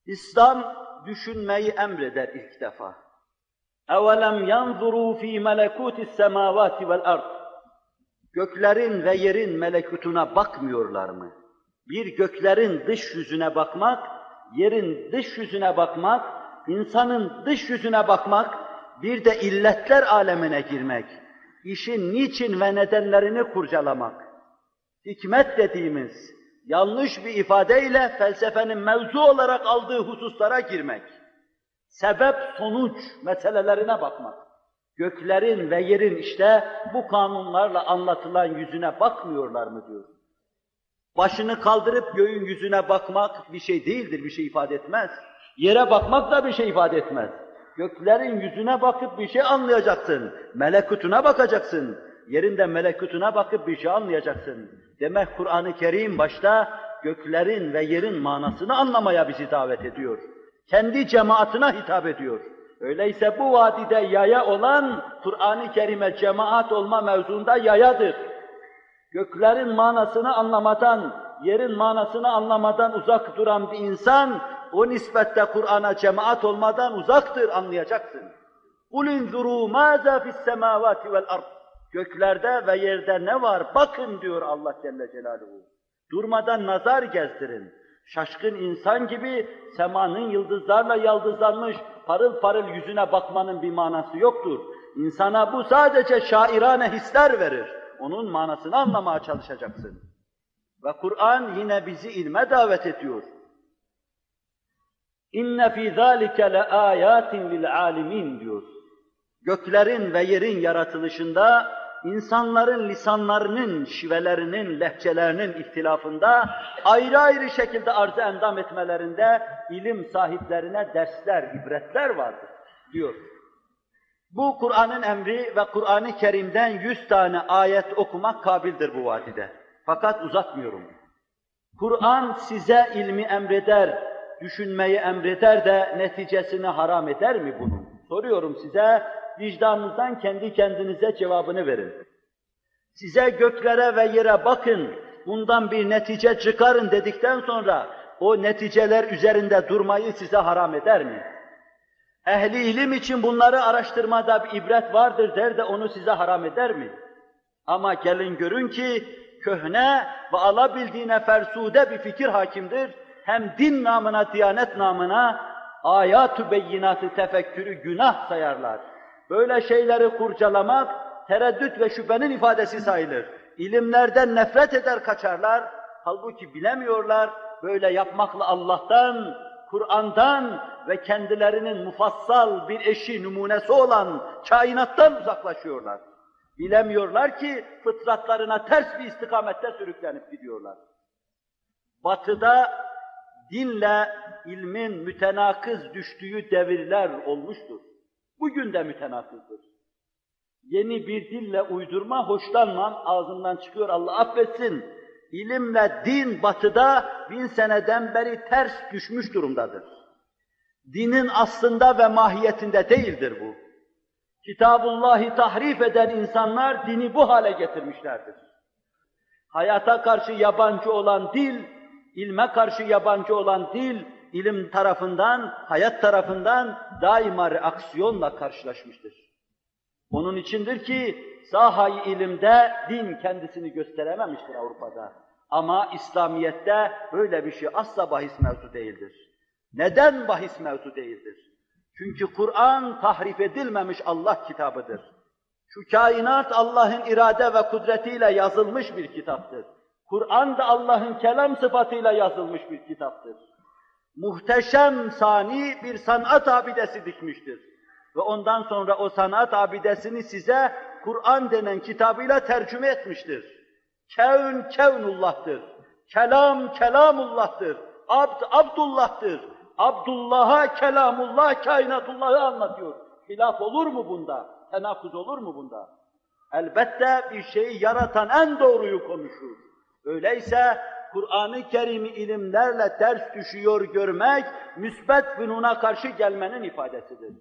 İslam düşünmeyi emreder ilk defa. اَوَلَمْ يَنْظُرُوا ف۪ي مَلَكُوتِ السَّمَاوَاتِ وَالْاَرْضِ Göklerin ve yerin melekutuna bakmıyorlar mı? Bir göklerin dış yüzüne bakmak, yerin dış yüzüne bakmak, insanın dış yüzüne bakmak, bir de illetler alemine girmek, işin niçin ve nedenlerini kurcalamak. Hikmet dediğimiz, yanlış bir ifadeyle felsefenin mevzu olarak aldığı hususlara girmek. Sebep-sonuç meselelerine bakmak. Göklerin ve yerin işte bu kanunlarla anlatılan yüzüne bakmıyorlar mı diyor. Başını kaldırıp göğün yüzüne bakmak bir şey değildir, bir şey ifade etmez. Yere bakmak da bir şey ifade etmez. Göklerin yüzüne bakıp bir şey anlayacaksın. Melekutuna bakacaksın. Yerin de melekutuna bakıp bir şey anlayacaksın. Demek Kur'an-ı Kerim başta göklerin ve yerin manasını anlamaya bizi davet ediyor. Kendi cemaatine hitap ediyor. Öyleyse bu vadide yaya olan, Kur'an-ı Kerim'e cemaat olma mevzuunda yayadır. Göklerin manasını anlamadan, yerin manasını anlamadan uzak duran bir insan, o nispette Kur'an'a cemaat olmadan uzaktır, anlayacaksın. قُلْ اِنْذُرُوا مَاذَا فِي السَّمَاوَاتِ وَالْاَرْضِ Göklerde ve yerde ne var? Bakın diyor Allah Celle Celaluhu. Durmadan nazar gezdirin. Şaşkın insan gibi semanın yıldızlarla yaldızlanmış parıl parıl yüzüne bakmanın bir manası yoktur. İnsana bu sadece şairane hisler verir. Onun manasını anlamaya çalışacaksın. Ve Kur'an yine bizi ilme davet ediyor. İnne fî zâlike le âyâtin lil âlimîn diyor. Göklerin ve yerin yaratılışında, insanların lisanlarının, şivelerinin, lehçelerinin ihtilafında, ayrı ayrı şekilde arz-ı endam etmelerinde ilim sahiplerine dersler, ibretler vardır diyor. Bu Kur'an'ın emri ve Kur'an-ı Kerim'den 100 tane ayet okumak kabildir bu vadide. Fakat uzatmıyorum. Kur'an size ilmi emreder, düşünmeyi emreder de neticesini haram eder mi bunun? Soruyorum size, vicdanınızdan kendi kendinize cevabını verin. Size göklere ve yere bakın, bundan bir netice çıkarın dedikten sonra o neticeler üzerinde durmayı size haram eder mi? Ehli ilim için bunları araştırmada bir ibret vardır der de onu size haram eder mi? Ama gelin görün ki köhne ve alabildiğine fersude bir fikir hakimdir. Hem din namına, diyanet namına ayat-ı beyinat-ı tefekkürü günah sayarlar. Böyle şeyleri kurcalamak, tereddüt ve şüphenin ifadesi sayılır. İlimlerden nefret eder kaçarlar, halbuki bilemiyorlar, böyle yapmakla Allah'tan, Kur'an'dan ve kendilerinin mufassal bir eşi, numunesi olan kainattan uzaklaşıyorlar. Bilemiyorlar ki fıtratlarına ters bir istikamette sürüklenip gidiyorlar. Batı'da dinle ilmin mütenakız düştüğü devirler olmuştur. Bugün de mütenakızdır. Yeni bir dille uydurma, hoşlanmam, ağzından çıkıyor, Allah affetsin. İlimle din Batı'da 1000 seneden beri ters düşmüş durumdadır. Dinin aslında ve mahiyetinde değildir bu. Kitabullah'ı tahrif eden insanlar dini bu hale getirmişlerdir. Hayata karşı yabancı olan dil, ilme karşı yabancı olan dil, ilim tarafından, hayat tarafından daima reaksiyonla karşılaşmıştır. Onun içindir ki sahayı ilimde din kendisini gösterememiştir Avrupa'da. Ama İslamiyet'te böyle bir şey asla bahis mevzu değildir. Neden bahis mevzu değildir? Çünkü Kur'an tahrif edilmemiş Allah kitabıdır. Şu kainat Allah'ın irade ve kudretiyle yazılmış bir kitaptır. Kur'an da Allah'ın kelam sıfatıyla yazılmış bir kitaptır. Muhteşem sani bir sanat abidesi dikmiştir. Ve ondan sonra o sanat abidesini size Kur'an denen kitabıyla tercüme etmiştir. Kevn, kevnullah'tır. Kelam, kelamullah'tır. Abd, abdullah'tır. Abdullah'a kelamullah, kainatullah'ı anlatıyor. Hilaf olur mu bunda? Tenakuz olur mu bunda? Elbette bir şeyi yaratan en doğruyu konuşur. Öyleyse Kur'an-ı Kerim'i ilimlerle ters düşüyor görmek, müsbet fünuna karşı gelmenin ifadesidir.